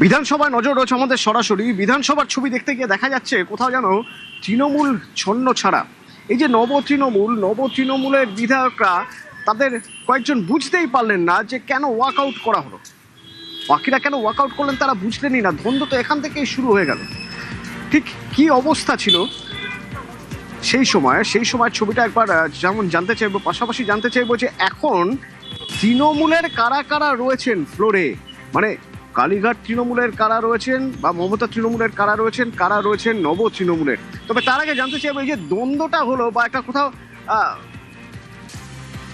বিধানসভায় নজর রয়েছে আমাদের সরাসরি। বিধানসভার ছবি দেখতে গিয়ে দেখা যাচ্ছে কোথাও যেন তৃণমূল ছন্ন ছাড়া। এই যে নব তৃণমূলের বিধায়করা তাদের কয়েকজন বুঝতেই পারলেন না যে কেন ওয়াকআউট করা হলো। বাকিরা কেন ওয়াকআউট করলেন তারা বুঝলেনই না। দ্বন্দ্ব তো এখান থেকেই শুরু হয়ে গেল। ঠিক কি অবস্থা ছিল সেই সময় ছবিটা একবার যেমন জানতে চাইবো, পাশাপাশি জানতে চাইবো যে এখন তৃণমূলের কারা কারা রয়েছেন ফ্লোরে, মানে কালীঘাট তৃণমূলের কারা রয়েছেন বা মমতা তৃণমূলের কারা রয়েছেন নব তৃণমূলের। তবে তার আগে জানতে চাইবো এই যে দ্বন্দ্বটা হলো বা একটা কোথাও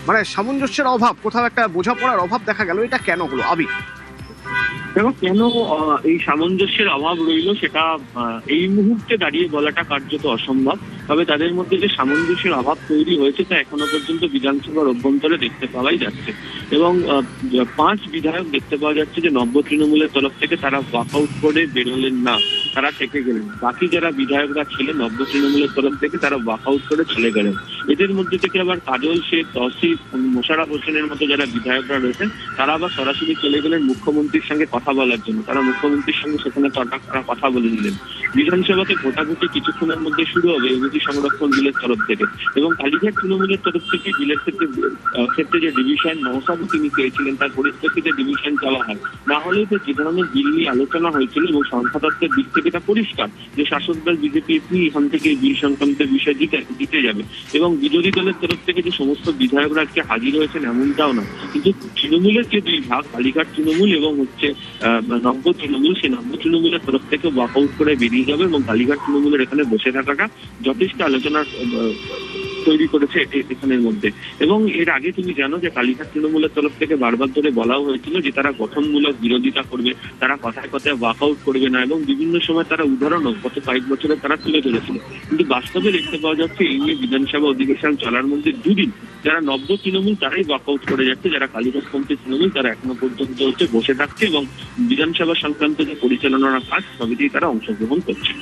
মানে সামঞ্জস্যের অভাব, কোথাও একটা বোঝাপড়ার অভাব দেখা গেল, এটা কেন হলো আবি? দেখো কেন এই সামঞ্জস্যের অভাব রইল সেটা এই মুহূর্তে দাঁড়িয়ে বলাটা কার্যত অসম্ভব। তবে তাদের মধ্যে যে সামঞ্জস্যের অভাব তৈরি হয়েছে তা এখনো পর্যন্ত বিধানসভার অভ্যন্তরে দেখতে পাওয়াই যাচ্ছে। এবং 5 বিধায়ক দেখতে পাওয়া যাচ্ছে যে নব্য তৃণমূলের তরফ থেকে তারা ওয়াকআউট করে বেরোলেন না, তারা থেকে গেলেন। বাকি যারা বিধায়করা ছিলেন নব্য তৃণমূলের তরফ থেকে তারা ওয়াকআউট করে চলে গেলেন। এদের মধ্যে থেকে আবার কাজল শেখ, তৌসিফ, মোশাররফ হোসেনের মতো যারা বিধায়করা রয়েছেন তারা আবার সরাসরি চলে গেলেন মুখ্যমন্ত্রীর সঙ্গে কথা বলার জন্য। তারা মুখ্যমন্ত্রীর সঙ্গে সেখানে তারা কথা বলে নিলেন। বিধানসভাকে ভোটাভুটি কিছুক্ষণের মধ্যে শুরু হবে এমপি সংরক্ষণ বিলের তরফ থেকে। এবং কালীঘাট তৃণমূলের তরফ থেকে বিলের ক্ষেত্রে যে ডিভিশন মহসাবও তিনি চেয়েছিলেন তার পরিপ্রেক্ষিতে ডিভিশন চাওয়া হয়। না হলেও তো যে ধরনের বিল নিয়ে আলোচনা হয়েছিল এবং সংখ্যাতত্ত্বের দিক থেকে এটা পরিষ্কার যে শাসক দল বিজেপি এখান থেকে বিল সংক্রান্ত বিষয় জিতে যাবে। এবং বিরোধী দলের তরফ থেকে যে সমস্ত বিধায়করা আজকে হাজির হয়েছেন এমনটাও না। কিন্তু তৃণমূলের যে 2 ভাগ, কালীঘাট তৃণমূল এবং নব্য তৃণমূল, সেই নব্য তৃণমূলের তরফ থেকে ওয়াকআউট করে বেরিয়ে যাবে এবং কালীঘাট তৃণমূলের এখানে বসে থাকাটা যথেষ্ট আলোচনার তৈরি করেছে এখানের মধ্যে। এবং এর আগে তুমি জানো যে কালীঘাট তৃণমূলের তরফ থেকে বারবার ধরে বলাও হয়েছিল যে তারা গঠনমূলক বিরোধিতা করবে, তারা কথায় কথায় ওয়াকআউট করবে না, এবং বিভিন্ন সময় তারা উদাহরণও গত কয়েক বছরে তারা তুলে ধরেছিল। কিন্তু বাস্তবে দেখতে পাওয়া যাচ্ছে এই নিয়ে বিধানসভা অধিবেশন চলার মধ্যে 2 দিন যারা নব্য তৃণমূল তারাই ওয়াকআউট করে যাচ্ছে, যারা কালীঘাটপন্থী তৃণমূল তারা এখনো পর্যন্ত বসে থাকছে এবং বিধানসভা সংক্রান্ত যে পরিচালনার কাজ সবইতেই তারা অংশগ্রহণ করছে।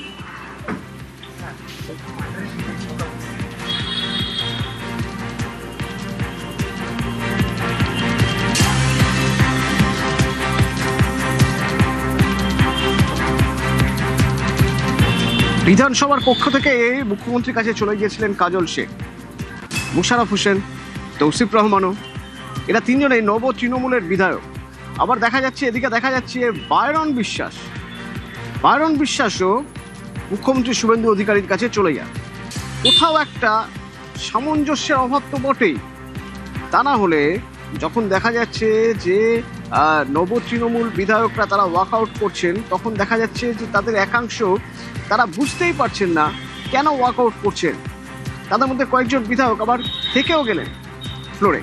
বিধানসভার পক্ষ থেকে মুখ্যমন্ত্রীর কাছে চলে গিয়েছিলেন কাজল শেখ, মোশাররফ হোসেন, তৌসিফ রহমানও। এরা 3 জনেই নব তৃণমূলের বিধায়ক। আবার এদিকে দেখা যাচ্ছে বায়রন বিশ্বাসও মুখ্যমন্ত্রী শুভেন্দু অধিকারীর কাছে চলে যায়। কোথাও একটা সামঞ্জস্যের অভাব তো বটেই। তা না হলে যখন দেখা যাচ্ছে যে নব তৃণমূল বিধায়করা তারা ওয়াকআউট করছেন, তখন দেখা যাচ্ছে যে তাদের একাংশ তারা বুঝতেই পারছেন না কেন ওয়াকআউট করছেন। তাদের মধ্যে কয়েকজন বিধায়ক আবার থেকেও গেলেন ফ্লোরে।